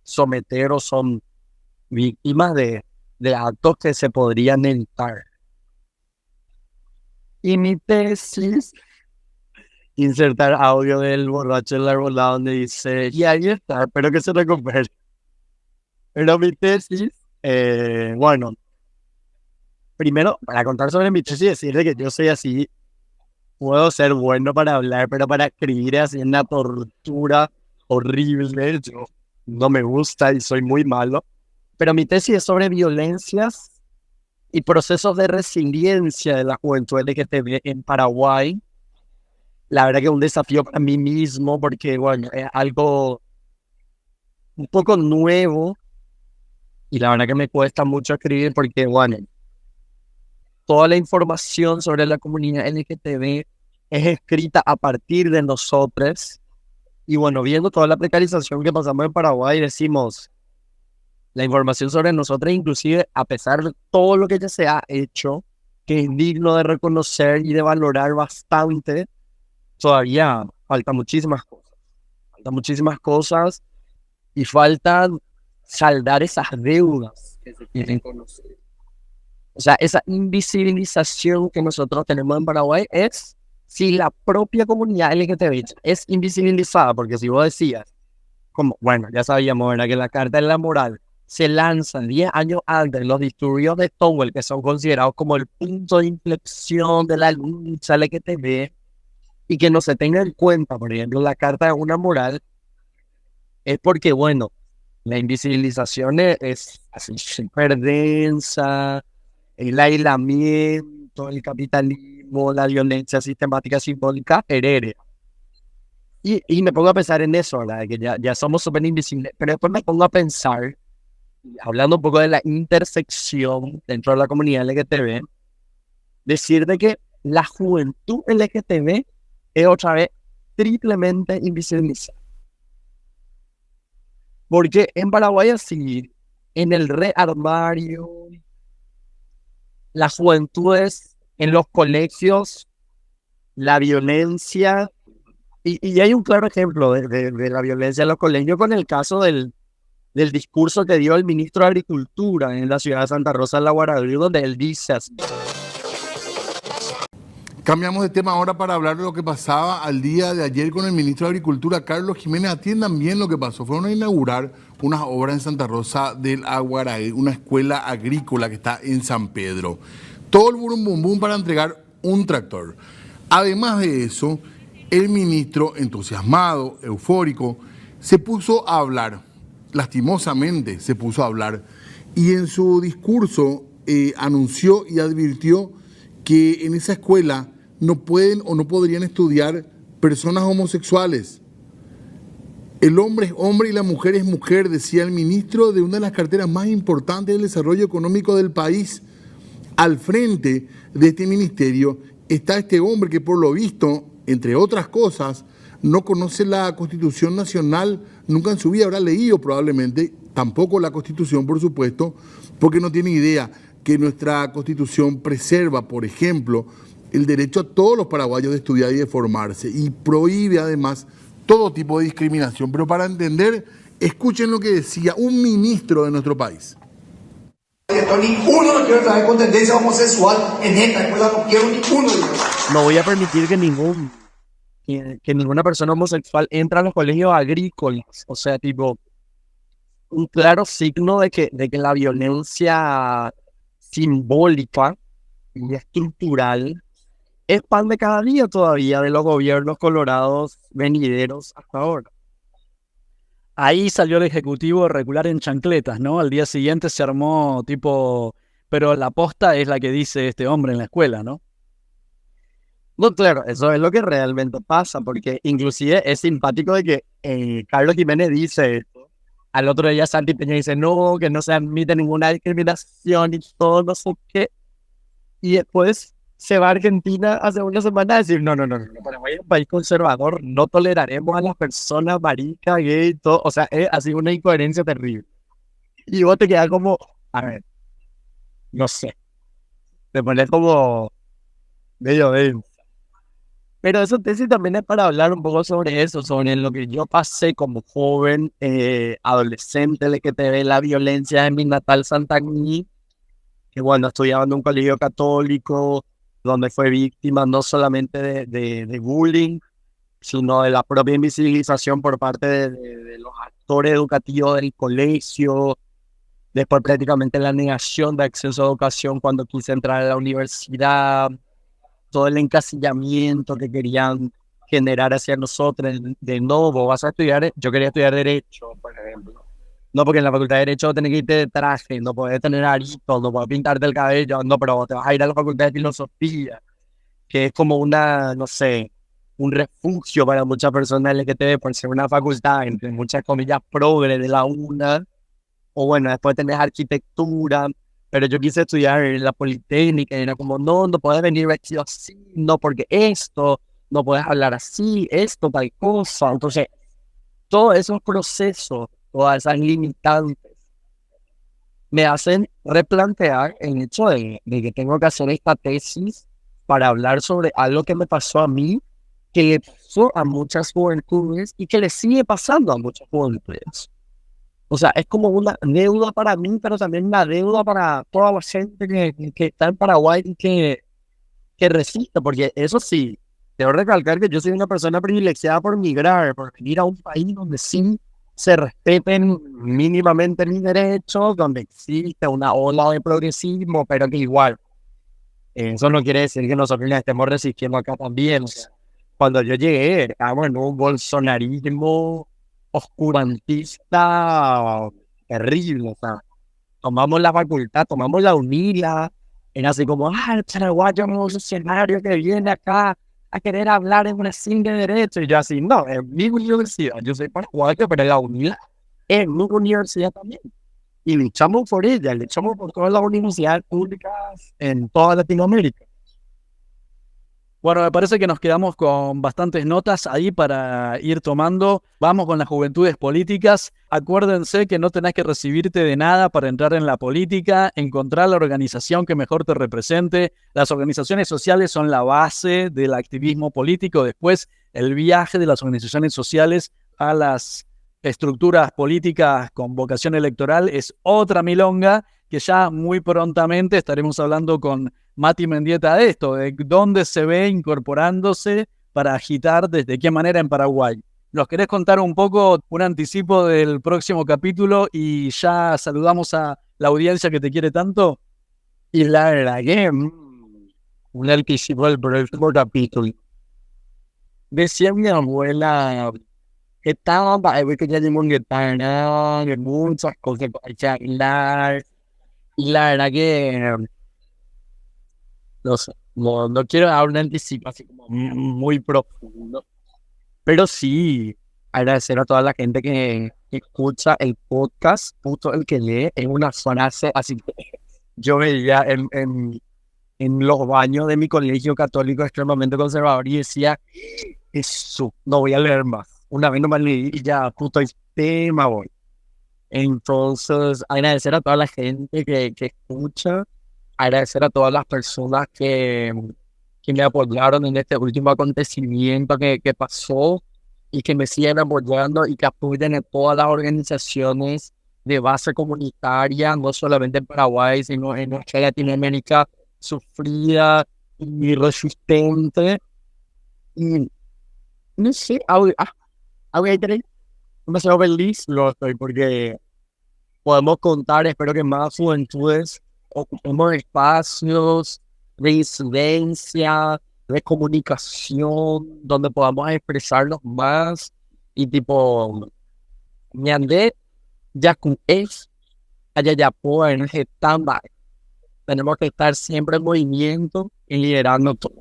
someter o son víctimas de actos que se podrían evitar. Y mi tesis, insertar audio del borracho en la arbolada donde dice, y ahí está, espero que se recupere. Pero mi tesis, bueno, primero, para contar sobre mi tesis, decirle que yo soy así, puedo ser bueno para hablar, pero para escribir es así una tortura horrible, yo no me gusta y soy muy malo. Pero mi tesis es sobre violencias y procesos de resiliencia de la juventud LGTB en Paraguay. La verdad que es un desafío para mí mismo porque, bueno, es algo un poco nuevo y la verdad que me cuesta mucho escribir porque, bueno, toda la información sobre la comunidad LGTB es escrita a partir de nosotros y, bueno, viendo toda la precarización que pasamos en Paraguay, decimos, la información sobre nosotros, inclusive a pesar de todo lo que ya se ha hecho, que es digno de reconocer y de valorar bastante, todavía faltan muchísimas cosas y faltan saldar esas deudas que se tienen con nosotros. O sea, esa invisibilización que nosotros tenemos en Paraguay es si la propia comunidad LGTB es invisibilizada, porque si vos decías, como, bueno, ya sabíamos, ¿verdad?, que la Carta de la Moral se lanza 10 años antes de los disturbios de Stonewall, que son considerados como el punto de inflexión de la lucha LGTB, y que no se tenga en cuenta, por ejemplo, la Carta de una Moral, es porque, bueno, la invisibilización es así súper densa, el aislamiento, el capitalismo, la violencia sistemática simbólica heredera. Y me pongo a pensar en eso, ¿verdad? Que ya somos súper invisibles, pero después me pongo a pensar, hablando un poco de la intersección dentro de la comunidad LGTB, decir de que la juventud LGTB es otra vez triplemente invisibilizada. Porque en Paraguay así, en el rearmario, las juventudes en los colegios, la violencia, y hay un claro ejemplo de la violencia en los colegios con el caso del discurso que dio el ministro de Agricultura en la ciudad de Santa Rosa de la Guararí, donde él dice así. Cambiamos de tema ahora para hablar de lo que pasaba al día de ayer con el ministro de Agricultura, Carlos Jiménez. Atiendan bien lo que pasó. Fueron a inaugurar unas obras en Santa Rosa del Aguaraí, una escuela agrícola que está en San Pedro. Todo el burum bum bum para entregar un tractor. Además de eso, el ministro, entusiasmado, eufórico, se puso a hablar. Lastimosamente se puso a hablar. Y en su discurso anunció y advirtió que en esa escuela no pueden o no podrían estudiar personas homosexuales. El hombre es hombre y la mujer es mujer, decía el ministro de una de las carteras más importantes del desarrollo económico del país. Al frente de este ministerio está este hombre que por lo visto, entre otras cosas, no conoce la Constitución Nacional, nunca en su vida habrá leído probablemente, tampoco la Constitución, por supuesto, porque no tiene idea que nuestra Constitución preserva, por ejemplo, el derecho a todos los paraguayos de estudiar y de formarse y prohíbe además todo tipo de discriminación. Pero para entender, escuchen lo que decía un ministro de nuestro país. Ninguno no quiere trabajar con tendencia homosexual en esta escuela, no quiero ninguno de ellos. No voy a permitir que ninguna persona homosexual entre a los colegios agrícolas. O sea, tipo, un claro signo de que la violencia simbólica y estructural es pan de cada día todavía de los gobiernos colorados venideros hasta ahora. Ahí salió el ejecutivo regular en chancletas, ¿no? Al día siguiente se armó tipo, pero la posta es la que dice este hombre en la escuela, ¿no? No, claro, eso es lo que realmente pasa, porque inclusive es simpático de que Carlos Jiménez dice esto. Al otro día Santi Peña dice, no, que no se admite ninguna discriminación y todo, no sé qué. Y después se va a Argentina hace una semana a decir, no, Paraguay es un país conservador, no toleraremos a las personas maricas, gay, todo. O sea, es así una incoherencia terrible. Y vos te quedas como, a ver, no sé, te pones como medio denso. Pero esa tesis también es para hablar un poco sobre eso, sobre lo que yo pasé como joven, adolescente, de que te ve la violencia en mi natal Santa Cruz, que bueno, estudiaba en un colegio católico, donde fue víctima no solamente de bullying, sino de la propia invisibilización por parte de los actores educativos del colegio, después prácticamente la negación de acceso a educación cuando quise entrar a la universidad, todo el encasillamiento que querían generar hacia nosotros, de no, vos vas a estudiar, yo quería estudiar Derecho, por ejemplo. No, porque en la Facultad de Derecho tenés que irte de traje, no podés tener aritos, no podés pintarte el cabello, no, pero vos te vas a ir a la Facultad de Filosofía, que es como una, no sé, un refugio para muchas personas LGTB por ser una facultad, entre muchas comillas, progre de la UNA, o bueno, después tenés arquitectura, pero yo quise estudiar en la Politécnica y era como, no puedes venir vestido así, no, porque esto, no puedes hablar así, esto, tal cosa. Entonces, todos esos procesos, todas esas limitantes, me hacen replantear el hecho de que tengo que hacer esta tesis para hablar sobre algo que me pasó a mí, que le pasó a muchas juventudes y que le sigue pasando a muchas juventudes. O sea, es como una deuda para mí, pero también una deuda para toda la gente que está en Paraguay y que resiste, porque eso sí, debo recalcar que yo soy una persona privilegiada por migrar, por venir a un país donde sí se respeten mínimamente mis derechos, donde existe una ola de progresismo, pero que igual, eso no quiere decir que nosotros la estemos resistiendo acá también. O sea, cuando yo llegué, estábamos en un bolsonarismo oscurantista terrible, o sea, tomamos la facultad, tomamos la UNILA, era así como, el paraguayo revolucionario que viene acá a querer hablar en una sin de derecho, y yo así, no, en mi universidad, yo soy paraguayo, pero la UNILA es mi universidad también, y luchamos por ella, luchamos por todas las universidades públicas en toda Latinoamérica. Bueno, me parece que nos quedamos con bastantes notas ahí para ir tomando. Vamos con las juventudes políticas. Acuérdense que no tenés que recibirte de nada para entrar en la política, encontrar la organización que mejor te represente. Las organizaciones sociales son la base del activismo político. Después, el viaje de las organizaciones sociales a las estructuras políticas con vocación electoral es otra milonga que ya muy prontamente estaremos hablando con Mati Mendieta de esto, de dónde se ve incorporándose para agitar desde qué manera en Paraguay. ¿Nos querés contar un poco, un anticipo del próximo capítulo y ya saludamos a la audiencia que te quiere tanto? Y la verdad que un anticipo del próximo capítulo. Decía mi abuela que estaba para que ya dimos guitarra, de muchas cosas para charlar. Y la verdad que no sé, no quiero dar un anticipo así como muy profundo, pero sí agradecer a toda la gente que escucha el podcast, justo el que lee, es una frase así que yo veía en los baños de mi colegio católico extremadamente conservador y decía, eso, no voy a leer más. Una vez nomás leí y ya, puto el tema, voy. Entonces, agradecer a toda la gente que escucha, agradecer a todas las personas que me apoyaron en este último acontecimiento que pasó y que me siguen apoyando y que apoyan a todas las organizaciones de base comunitaria, no solamente en Paraguay, sino en nuestra Latinoamérica sufrida y resistente. Y no sé, demasiado feliz lo estoy porque podemos contar, espero que más juventudes ocupemos espacios de incidencia, de comunicación, donde podamos expresarnos más y tipo, me andé ya con es, allá ya pueden, stand-by. Tenemos que estar siempre en movimiento y liderando todo.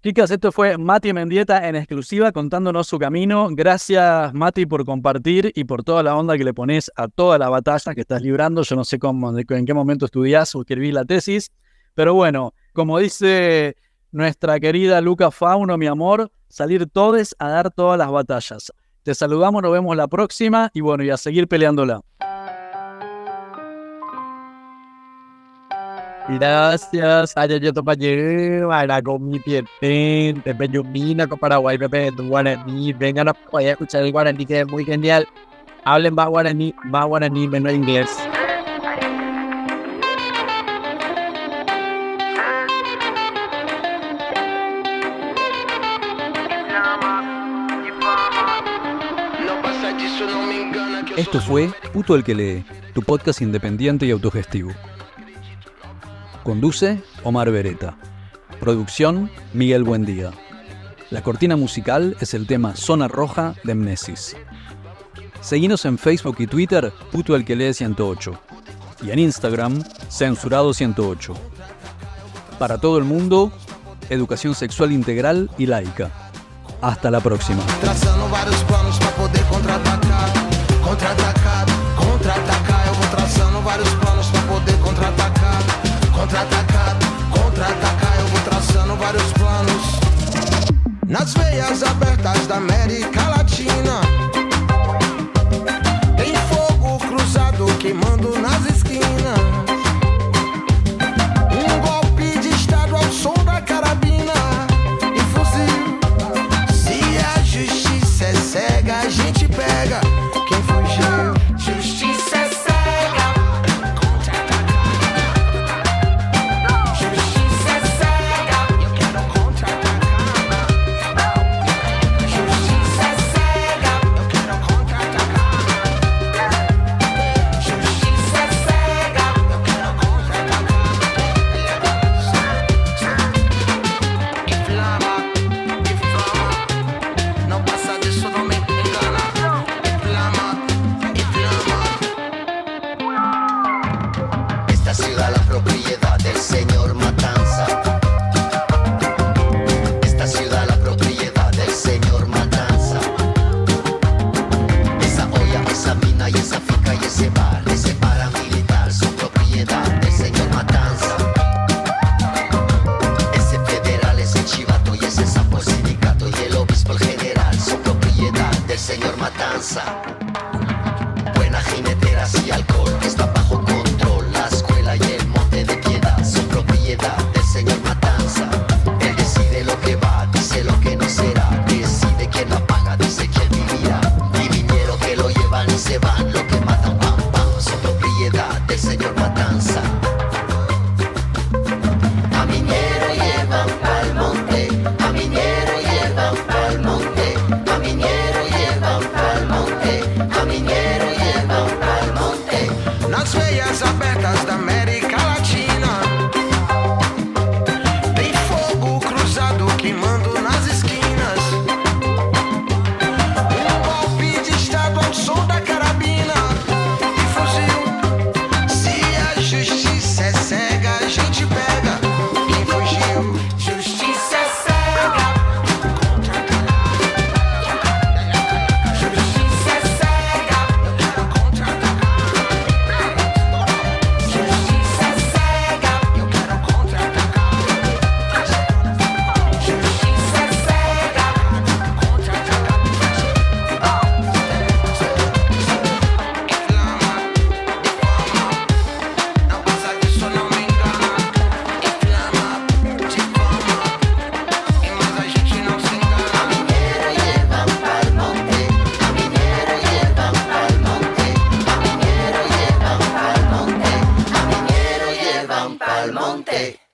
Chicas, esto fue Mati Mendieta en exclusiva contándonos su camino. Gracias, Mati, por compartir y por toda la onda que le pones a toda la batalla que estás librando. Yo no sé en qué momento estudiás o escribís la tesis, pero bueno, como dice nuestra querida Luca Fauno, mi amor, salir todos a dar todas las batallas. Te saludamos, nos vemos la próxima y bueno, y a seguir peleándola. Gracias, ayer yo topañé, para con mi pietén, Pepe Yumina, con Paraguay, Pepe de Guaraní, vengan a poder escuchar el guaraní que es muy genial, hablen más guaraní, menos inglés. Esto fue Puto el que lee, tu podcast independiente y autogestivo. Conduce Omar Beretta. Producción Miguel Buendía. La cortina musical es el tema Zona Roja de Mnesis. Seguinos en Facebook y Twitter, Puto el que lee 108. Y en Instagram, Censurado 108. Para todo el mundo, educación sexual integral y laica. Hasta la próxima. Traçando vários planos pra poder contra-atacar. Contra-atacar, contra-atacar. Eu vou traçando vários planos pra poder contra-atacar. Contra-atacar, contra-atacar. Eu vou traçando vários planos. Nas veias abertas da América Latina tem fogo cruzado queimando nas esquinas. Golpe de estado ao som da carabina e fuzil. Se a justiça é séria, pa'l monte.